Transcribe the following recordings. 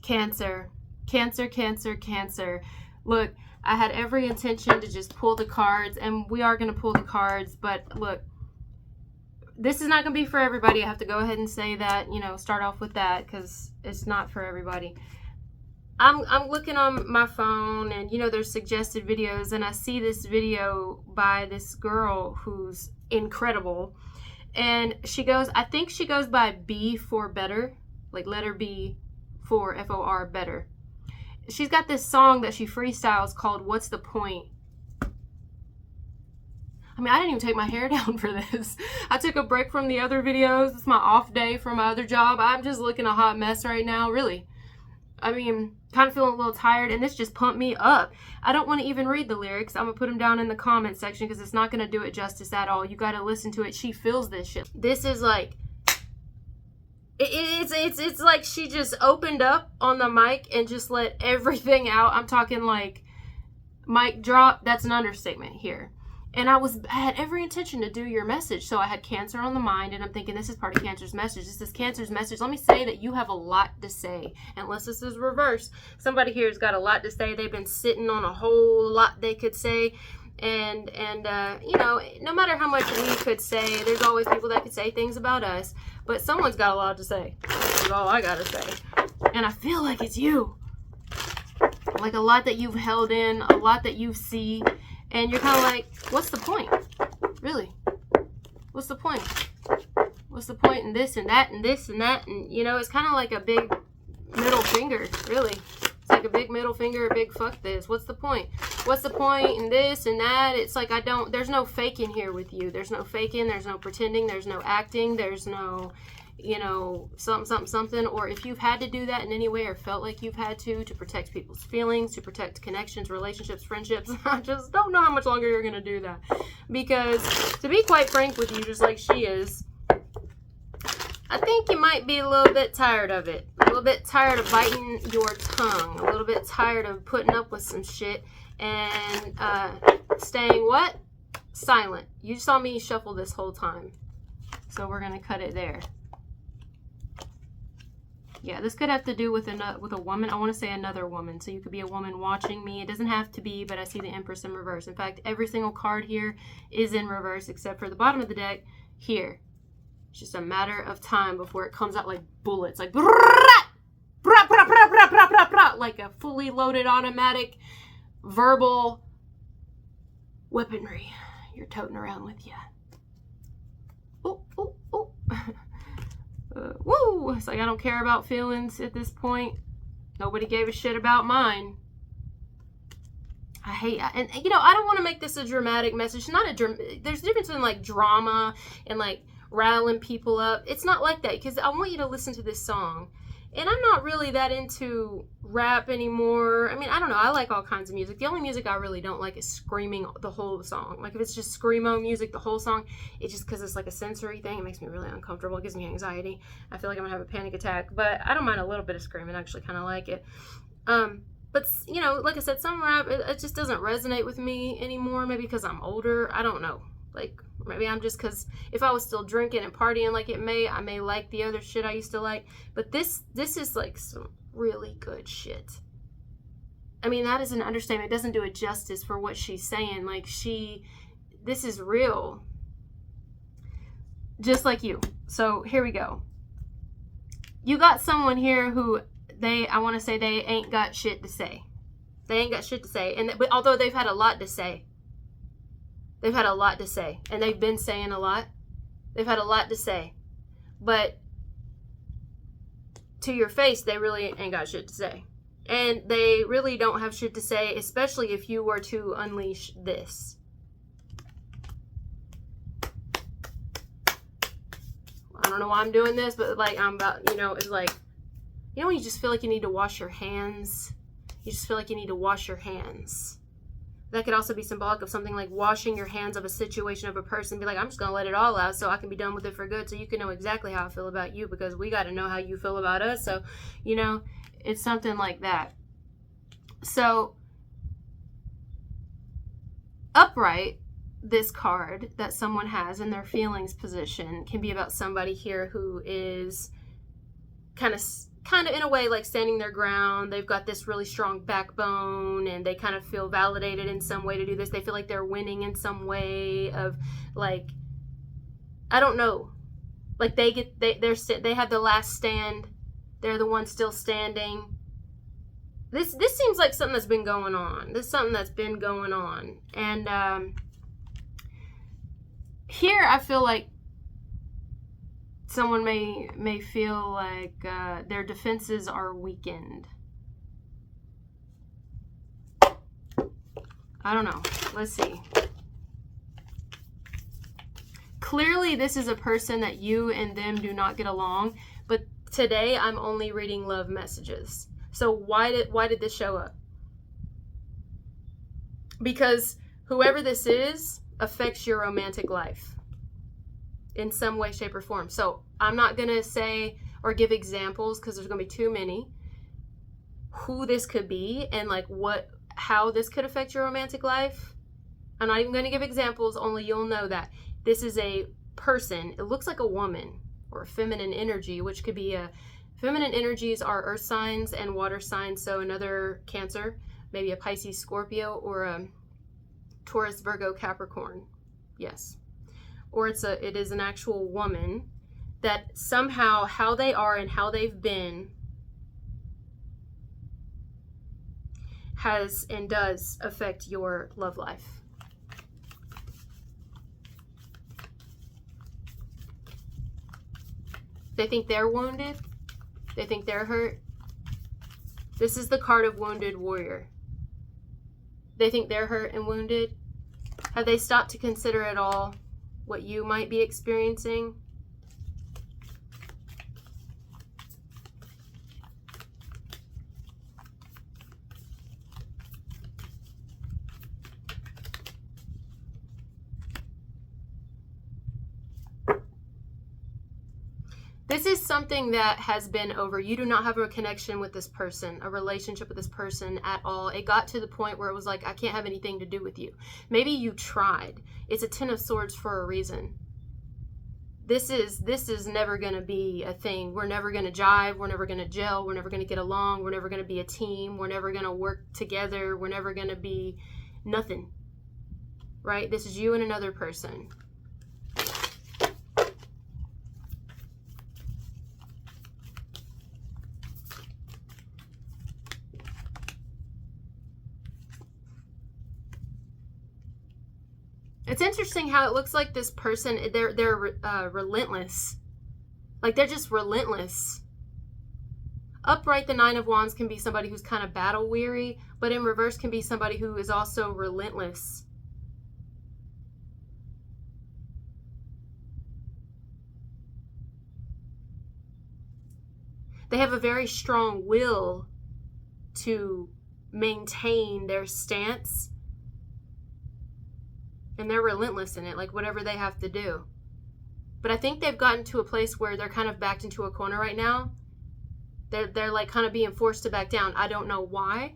Cancer. Cancer, cancer, cancer. Look, I had every intention to just pull the cards, and we are going to pull the cards, but look, this is not going to be for everybody. I have to go ahead and say that, start off with that, because it's not for everybody. I'm looking on my phone, and there's suggested videos, and I see this video by this girl who's incredible, and I think she goes by B for better, like letter B for FOR better. She's got this song that she freestyles called What's the Point? I mean, I didn't even take my hair down for this. I took a break from the other videos. It's my off day from my other job. I'm just looking a hot mess right now, really. I mean, kind of feeling a little tired, and this just pumped me up. I don't want to even read the lyrics. I'm going to put them down in the comment section because it's not going to do it justice at all. You got to listen to it. She feels this shit. This is like... It's like she just opened up on the mic and just let everything out. I'm talking like mic drop. That's an understatement here. And I had every intention to do your message. So I had Cancer on the mind, and I'm thinking this is part of Cancer's message. This is Cancer's message. Let me say that you have a lot to say. Unless this is reverse. Somebody here has got a lot to say. They've been sitting on a whole lot they could say. And no matter how much we could say, there's always people that could say things about us. But someone's got a lot to say. That's all I gotta say. And I feel like it's you. Like a lot that you've held in, a lot that you see. And you're kind of like, what's the point? Really? What's the point? What's the point in this and that and this and that? And, it's kind of like a big middle finger, really. It's like a big middle finger, a big fuck this. What's the point? What's the point in this and that? It's like there's no faking here with you. There's no faking. There's no pretending. There's no acting. There's no, something. Or if you've had to do that in any way or felt like you've had to protect people's feelings, to protect connections, relationships, friendships, I just don't know how much longer you're going to do that. Because to be quite frank with you, just like she is, I think you might be a little bit tired of it. A little bit tired of biting your tongue. A little bit tired of putting up with some shit and staying what? Silent. You saw me shuffle this whole time. So we're going to cut it there. Yeah, this could have to do with a woman. I want to say another woman. So you could be a woman watching me. It doesn't have to be, but I see the Empress in reverse. In fact, every single card here is in reverse except for the bottom of the deck here. It's just a matter of time before it comes out like bullets. Like, like a fully loaded automatic verbal weaponry you're toting around with you. Oh, oh, oh. Woo! It's like I don't care about feelings at this point. Nobody gave a shit about mine. And I don't want to make this a dramatic message. There's a difference in like drama and like rattling people up. It's not like that, because I want you to listen to this song. And I'm not really that into rap anymore. I mean, I don't know. I like all kinds of music. The only music I really don't like is screaming the whole song. Like if it's just screamo music, the whole song, it's just because it's like a sensory thing. It makes me really uncomfortable. It gives me anxiety. I feel like I'm going to have a panic attack. But I don't mind a little bit of screaming. I actually kind of like it. But, like I said, some rap, it just doesn't resonate with me anymore. Maybe because I'm older. I don't know. Like, maybe I'm just, because if I was still drinking and partying like I may like the other shit I used to like. But this is like some really good shit. I mean, that is an understatement. It doesn't do it justice for what she's saying. Like, this is real. Just like you. So, here we go. You got someone here who I want to say they ain't got shit to say. They ain't got shit to say. But although they've had a lot to say. They've had a lot to say. And they've been saying a lot. They've had a lot to say. But to your face, they really ain't got shit to say. And they really don't have shit to say, especially if you were to unleash this. I don't know why I'm doing this, but like I'm about, it's like, when you just feel like you need to wash your hands? You just feel like you need to wash your hands. That could also be symbolic of something like washing your hands of a situation, of a person. Be like, I'm just going to let it all out so I can be done with it for good. So you can know exactly how I feel about you, because we got to know how you feel about us. So, it's something like that. So, upright, this card that someone has in their feelings position can be about somebody here who is kind of kind of in a way like standing their ground. They've got this really strong backbone, and they kind of feel validated in some way to do this. They feel like they're winning in some way of like, I don't know, like they have the last stand. They're the ones still standing. This seems like something that's been going on. This is something that's been going on. And here I feel like someone may feel like their defenses are weakened. I don't know. Let's see. Clearly, this is a person that you and them do not get along, but today I'm only reading love messages. So why did this show up? Because whoever this is affects your romantic life in some way, shape, or form. So I'm not going to say or give examples because there's going to be too many who this could be and like how this could affect your romantic life. I'm not even going to give examples, only you'll know that this is a person. It looks like a woman or a feminine energy, which could be feminine energies are earth signs and water signs. So another Cancer, maybe a Pisces, Scorpio, or a Taurus, Virgo, Capricorn. Yes. Or it is an actual woman that somehow how they are and how they've been has and does affect your love life. They think they're wounded. They think they're hurt. This is the card of Wounded Warrior. They think they're hurt and wounded. Have they stopped to consider at all what you might be experiencing? This is something that has been over. You do not have a connection with this person, a relationship with this person at all. It got to the point where it was like, I can't have anything to do with you. Maybe you tried. It's a Ten of Swords for a reason. This is never going to be a thing. We're never going to jive. We're never going to gel. We're never going to get along. We're never going to be a team. We're never going to work together. We're never going to be nothing. Right? This is you and another person. It's interesting how it looks like this person, they're relentless. Like they're just relentless. Upright, the Nine of Wands can be somebody who's kind of battle weary, but in reverse can be somebody who is also relentless. They have a very strong will to maintain their stance. And they're relentless in it, like whatever they have to do. But I think they've gotten to a place where they're kind of backed into a corner right now. They're like kind of being forced to back down. I don't know why.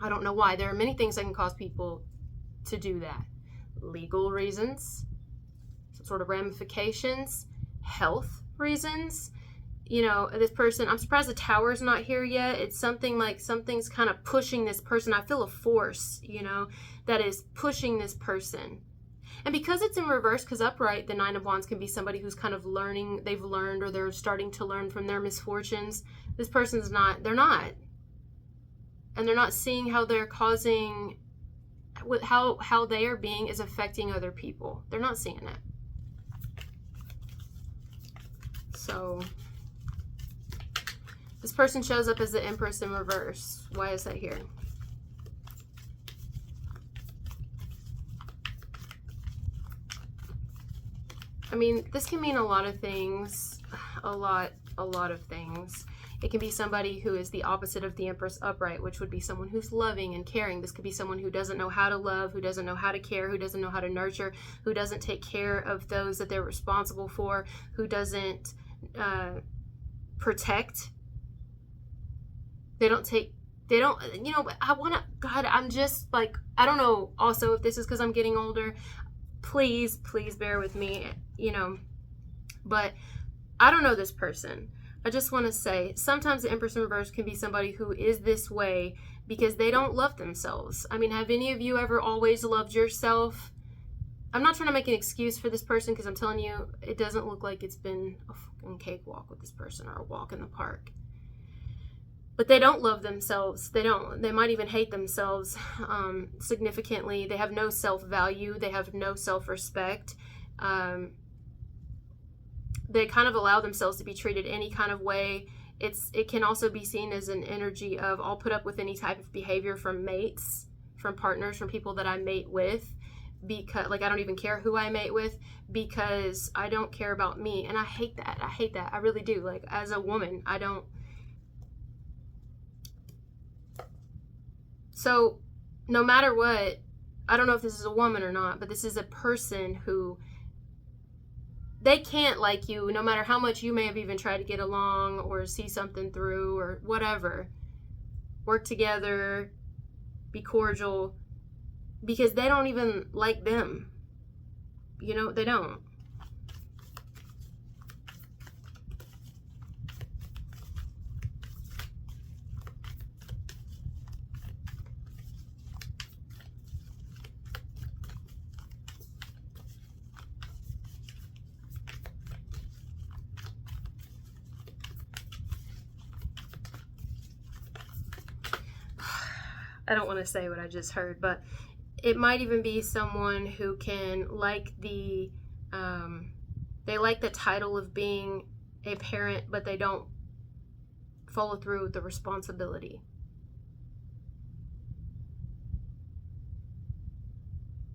I don't know why. There are many things that can cause people to do that. Legal reasons, some sort of ramifications, health reasons. You know, this person, I'm surprised the Tower's not here yet. It's something like something's kind of pushing this person. I feel a force, you know, that is pushing this person. And because it's in reverse, because upright, the Nine of Wands can be somebody who's kind of learning, they've learned or they're starting to learn from their misfortunes. This person's not, they're not. And they're not seeing how they're causing, how they are being is affecting other people. They're not seeing it. So this person shows up as the Empress in reverse. Why is that here? I mean, this can mean a lot of things. A lot of things. It can be somebody who is the opposite of the Empress upright, which would be someone who's loving and caring. This could be someone who doesn't know how to love, who doesn't know how to care, who doesn't know how to nurture, who doesn't take care of those that they're responsible for, who doesn't protect. They don't, you know, I'm just like, I don't know also if this is because I'm getting older. Please bear with me, you know, but I don't know this person. I just want to say, sometimes the Empress in reverse can be somebody who is this way because they don't love themselves. I mean, have any of you ever always loved yourself? I'm not trying to make an excuse for this person, because I'm telling you, it doesn't look like it's been a fucking cakewalk with this person, or a walk in the park. But they don't love themselves. They don't. They might even hate themselves significantly. They have no self-value. They have no self-respect. They kind of allow themselves to be treated any kind of way. It can also be seen as an energy of, I'll put up with any type of behavior from mates, from partners, from people that I mate with, because, like, I don't even care who I mate with, because I don't care about me. And I hate that. I hate that. I really do. Like, as a woman, I don't. So no matter what, I don't know if this is a woman or not, but this is a person who, they can't like you no matter how much you may have even tried to get along or see something through or whatever. Work together, be cordial, because they don't even like them. You know, they don't. I don't want to say what I just heard, but it might even be someone who can like they like the title of being a parent, but they don't follow through with the responsibility.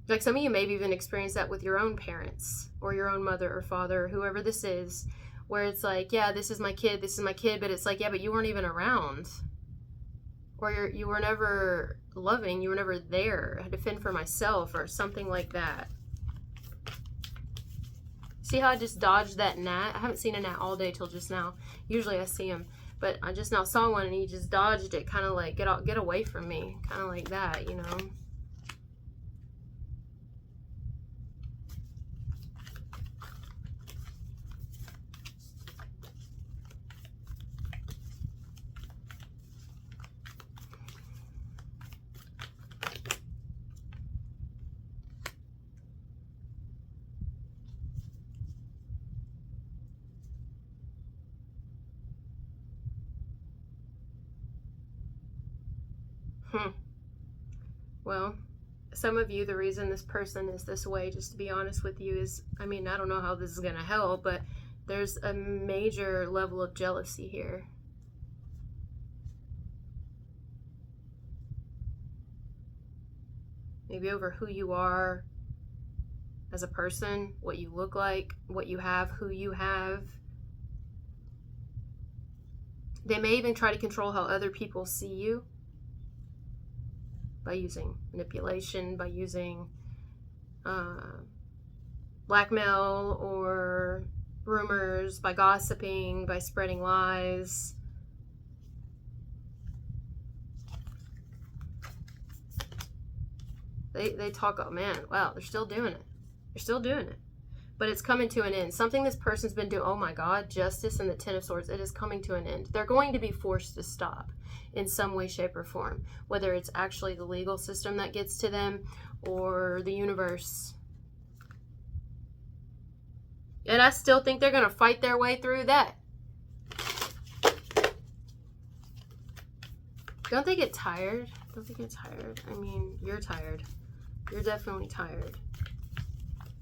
Like, some of you maybe even experienced that with your own parents or your own mother or father or whoever this is, where it's like, yeah, this is my kid, but it's like, yeah, but you weren't even around. Or you were never loving, you were never there. I had to fend for myself or something like that. See how I just dodged that gnat? I haven't seen a gnat all day till just now. Usually I see him, but I just now saw one and he just dodged it, kind of like, get away from me, kind of like that, you know. Well, some of you, the reason this person is this way, just to be honest with you, is, I mean, I don't know how this is going to help, but there's a major level of jealousy here. Maybe over who you are as a person, what you look like, what you have, who you have. They may even try to control how other people see you by using manipulation, by using blackmail or rumors, by gossiping, by spreading lies. They talk, oh man, wow, they're still doing it. They're still doing it. But it's coming to an end. Something this person's been doing, oh my God, justice and the Ten of Swords, it is coming to an end. They're going to be forced to stop in some way, shape, or form. Whether it's actually the legal system that gets to them or the universe. And I still think they're going to fight their way through that. Don't they get tired? Don't they get tired? I mean, you're tired. You're definitely tired.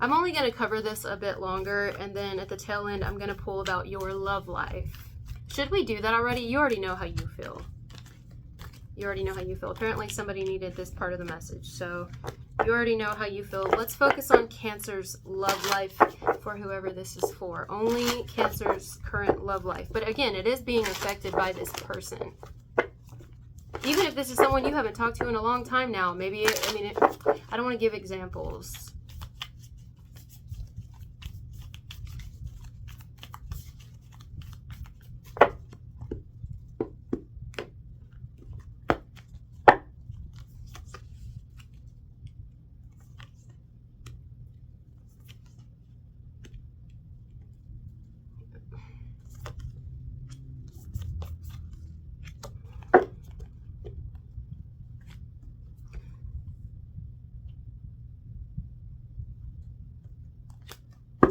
I'm only going to cover this a bit longer, and then at the tail end, I'm going to pull about your love life. Should we do that already? You already know how you feel. You already know how you feel. Apparently, somebody needed this part of the message, so you already know how you feel. Let's focus on Cancer's love life for whoever this is for. Only Cancer's current love life. But again, it is being affected by this person. Even if this is someone you haven't talked to in a long time now, maybe, I don't want to give examples.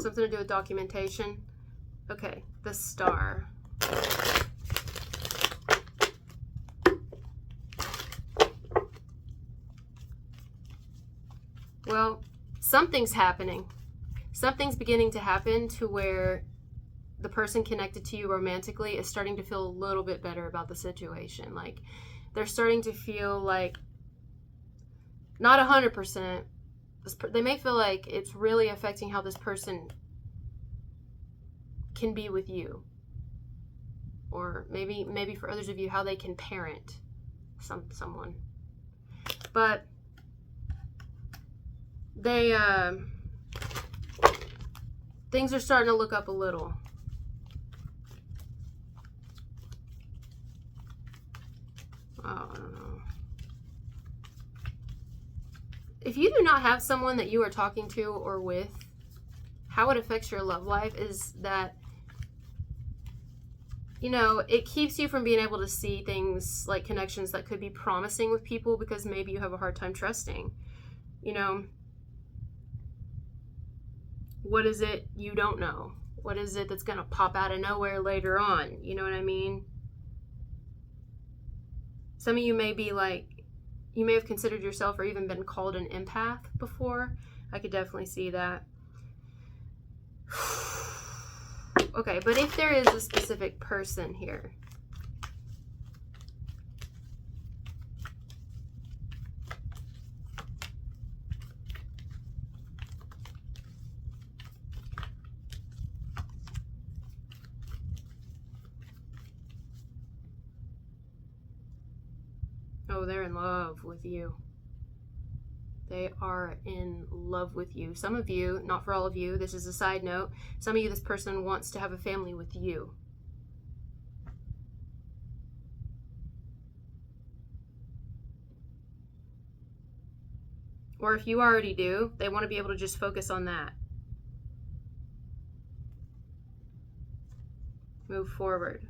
Something to do with documentation. Okay, the Star. Well, something's happening. Something's beginning to happen to where the person connected to you romantically is starting to feel a little bit better about the situation. Like, they're starting to feel like, not 100%, they may feel like it's really affecting how this person can be with you. Or maybe for others of you, how they can parent someone. But they, things are starting to look up a little. Oh, I don't know. If you do not have someone that you are talking to or with, how it affects your love life is that, you know, it keeps you from being able to see things like connections that could be promising with people because maybe you have a hard time trusting. You know, what is it you don't know? What is it that's going to pop out of nowhere later on? You know what I mean? Some of you may be like, you may have considered yourself or even been called an empath before. I could definitely see that. Okay, but if there is a specific person here, oh, they're in love with you. They are in love with you. Some of you, not for all of you, this is a side note, some of you, this person wants to have a family with you. Or if you already do, they want to be able to just focus on that. Move forward.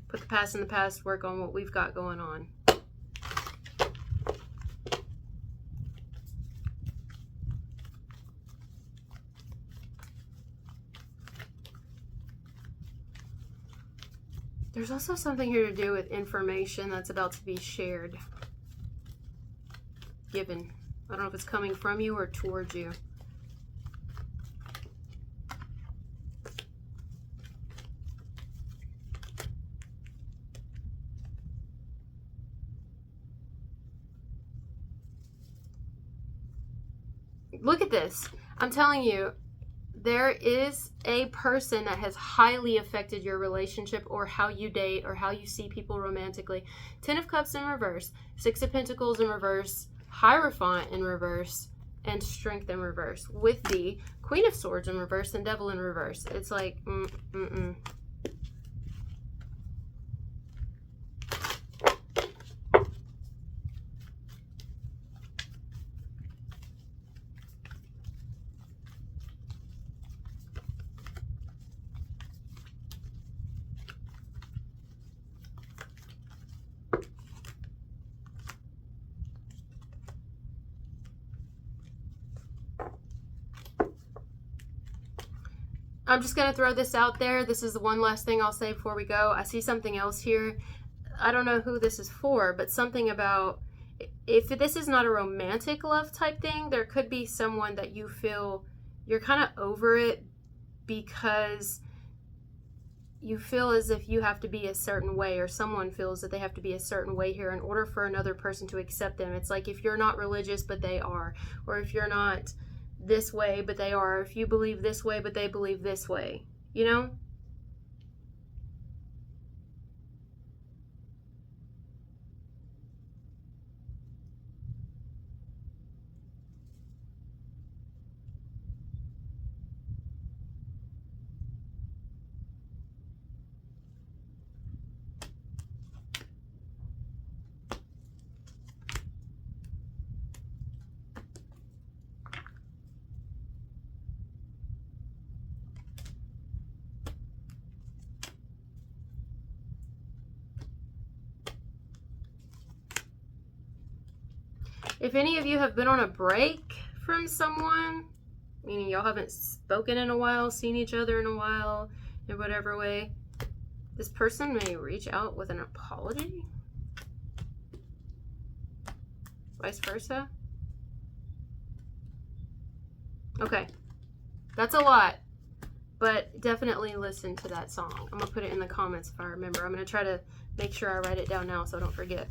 Put the past in the past, work on what we've got going on. There's also something here to do with information that's about to be shared. Given. I don't know if it's coming from you or towards you. Look at this. I'm telling you, there is a person that has highly affected your relationship or how you date or how you see people romantically. 10 of Cups in reverse, 6 of Pentacles in reverse, Hierophant in reverse, and Strength in reverse, with the Queen of Swords in reverse and Devil in reverse. It's like, I'm just going to throw this out there. This is the one last thing I'll say before we go. I see something else here. I don't know who this is for, but something about, if this is not a romantic love type thing, there could be someone that you feel you're kind of over it because you feel as if you have to be a certain way, or someone feels that they have to be a certain way here in order for another person to accept them. It's like if you're not religious, but they are, or if you're not this way, but they are, if you believe this way, but they believe this way, you know? If any of you have been on a break from someone, meaning y'all haven't spoken in a while, seen each other in a while, in whatever way. This person may reach out with an apology. Vice versa. Okay. That's a lot. But definitely listen to that song. I'm going to put it in the comments if I remember. I'm going to try to make sure I write it down now so I don't forget.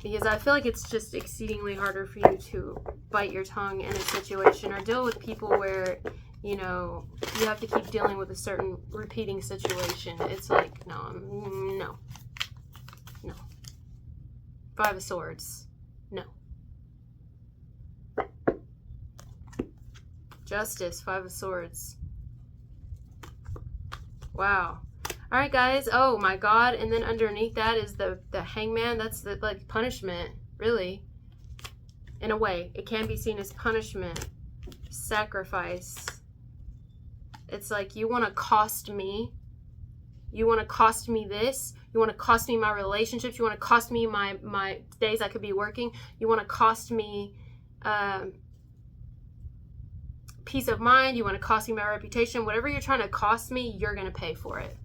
Because I feel like it's just exceedingly harder for you to bite your tongue in a situation or deal with people where, you know, you have to keep dealing with a certain repeating situation. It's like, no. Five of Swords. No. Justice. Five of Swords. Wow. All right, guys. Oh my God. And then underneath that is the Hangman. That's the like punishment, really. In a way, it can be seen as punishment, sacrifice. It's like, you want to cost me. You want to cost me this. You want to cost me my relationships. You want to cost me my days I could be working. You want to cost me peace of mind. You want to cost me my reputation. Whatever you're trying to cost me, you're going to pay for it.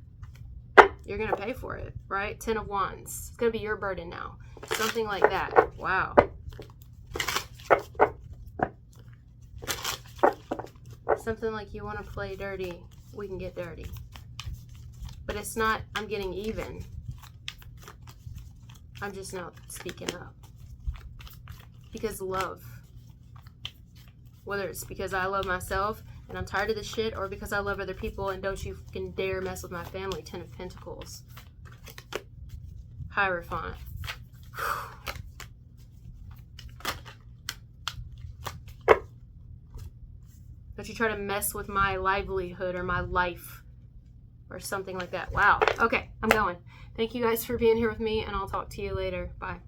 You're going to pay for it, right? 10 of Wands. It's going to be your burden now. Something like that. Wow. Something like, you want to play dirty, we can get dirty. But it's not, I'm getting even. I'm just not speaking up. Because love. Whether it's because I love myself and I'm tired of this shit, or because I love other people and don't you fucking dare mess with my family. 10 of Pentacles. Hierophant. Don't you try to mess with my livelihood or my life or something like that. Wow. Okay, I'm going. Thank you guys for being here with me, and I'll talk to you later. Bye.